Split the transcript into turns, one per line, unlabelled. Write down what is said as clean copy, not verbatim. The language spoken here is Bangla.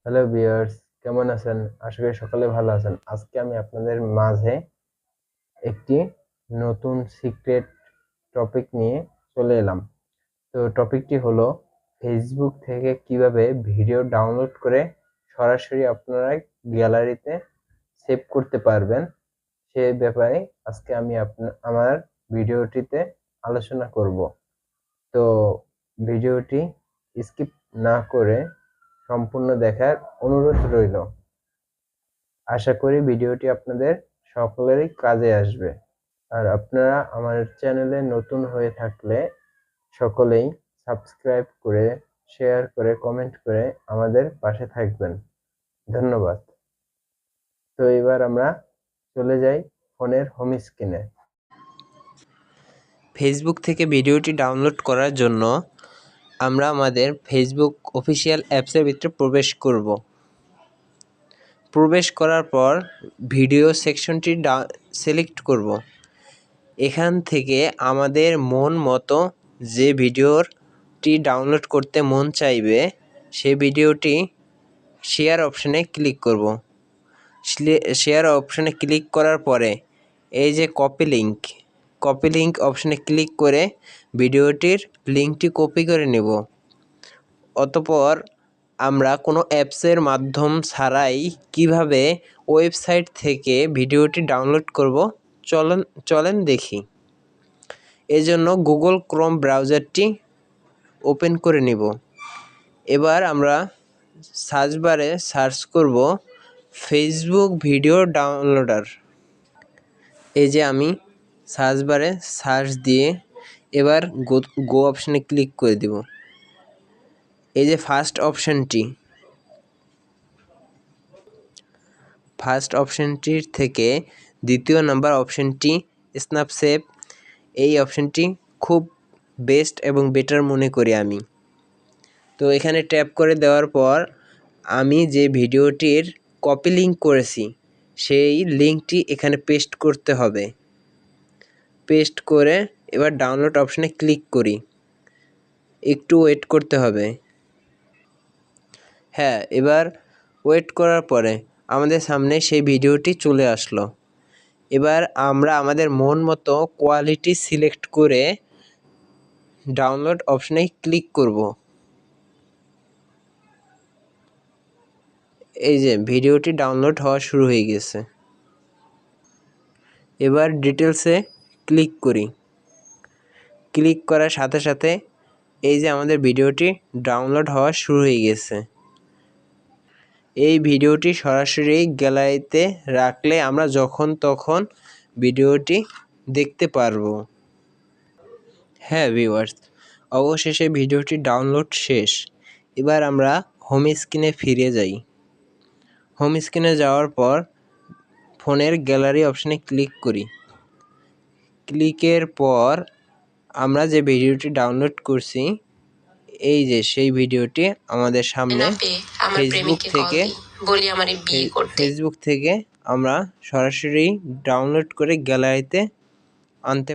হ্যালো ভিউয়ার্স, কেমন আছেন? আশা করি সকলে ভালো আছেন। আজকে আমি আপনাদের মাঝে একটি নতুন সিক্রেট টপিক নিয়ে চলে এলাম। তো টপিকটি হলো ফেসবুক থেকে কিভাবে ভিডিও ডাউনলোড করে সরাসরি আপনারা গ্যালারিতে সেভ করতে পারবেন, সে ব্যাপারে আজকে আমি আমার ভিডিওটিতে আলোচনা করব। তো ভিডিওটি স্কিপ না করে সম্পূর্ণ দেখার অনুরোধ রইল। আশা করি ভিডিওটি আপনাদের সকলেরই কাজে আসবে। আর আপনারা আমার চ্যানেলে নতুন হয়ে থাকলে সকলেই সাবস্ক্রাইব করে, শেয়ার করে, কমেন্ট করে আমাদের পাশে থাকবেন। ধন্যবাদ। তো এবার আমরা চলে যাই ফোনের হোম স্ক্রিনে।
ফেসবুক থেকে ভিডিওটি ডাউনলোড করার জন্য আমরা আমাদের ফেসবুক অফিসিয়াল অ্যাপসের ভিতরে প্রবেশ করব। প্রবেশ করার পর ভিডিও সেকশনটি সিলেক্ট করব। এখান থেকে আমাদের মন মতো যে ভিডিওটি ডাউনলোড করতে মন চাইবে সেই ভিডিওটি শেয়ার অপশানে ক্লিক করব। শেয়ার অপশানে ক্লিক করার পরে এই যে কপি লিঙ্ক অপশানে ক্লিক করে ভিডিওটির লিঙ্কটি কপি করে নেব। অতঃপর আমরা কোনো অ্যাপসের মাধ্যম ছাড়াই কিভাবে ওয়েবসাইট থেকে ভিডিওটি ডাউনলোড করব চলেন দেখি। এজন্য গুগল ক্রোম ব্রাউজারটি ওপেন করে নিব। এবার আমরা সার্চ বারে সার্চ করব ফেসবুক ভিডিও ডাউনলোডার। এই যে আমি সার্চ বারে সার্চ দিয়ে এবার গো অপশানে ক্লিক করে দেব। এই যে ফার্স্ট অপশানটির থেকে দ্বিতীয় নাম্বার অপশানটি স্ন্যাপসেভ, এই অপশানটি খুব বেস্ট এবং বেটার মনে করি আমি। তো এখানে ট্যাপ করে দেওয়ার পর আমি যে ভিডিওটির কপি লিঙ্ক করেছি সেই লিঙ্কটি এখানে পেস্ট করতে হবে। পেস্ট করে এবার ডাউনলোড অপশানে ক্লিক করি। একটু ওয়েট করতে হবে। হ্যাঁ, এবার ওয়েট করার পরে আমাদের সামনে সেই ভিডিওটি চলে আসলো। এবার আমরা আমাদের মন মতো কোয়ালিটি সিলেক্ট করে ডাউনলোড অপশানে ক্লিক করব। এই যে ভিডিওটি ডাউনলোড হওয়া শুরু হয়ে গেছে। এবার ডিটেলসে ক্লিক করি। ক্লিক করার সাথে সাথে এই যে আমাদের ভিডিওটি ডাউনলোড হওয়া শুরু হয়ে গেছে। এই ভিডিওটি সরাসরি গ্যালারিতে রাখলে আমরা যখন তখন ভিডিওটি দেখতে পারবো। হ্যাঁ ভিউয়ার্স, অবশেষে ভিডিওটি ডাউনলোড শেষ। এবার আমরা হোম স্ক্রিনে ফিরে যাই। হোম স্ক্রিনে যাওয়ার পর ফোনের গ্যালারি অপশানে ক্লিক করি। ক্লিকের পর আমরা যে ভিডিওটি ডাউনলোড করছি এই যে সেই ভিডিওটি আমাদের সামনে ফেসবুক থেকে আমরা সরাসরি ডাউনলোড করে গ্যালারিতে আনতে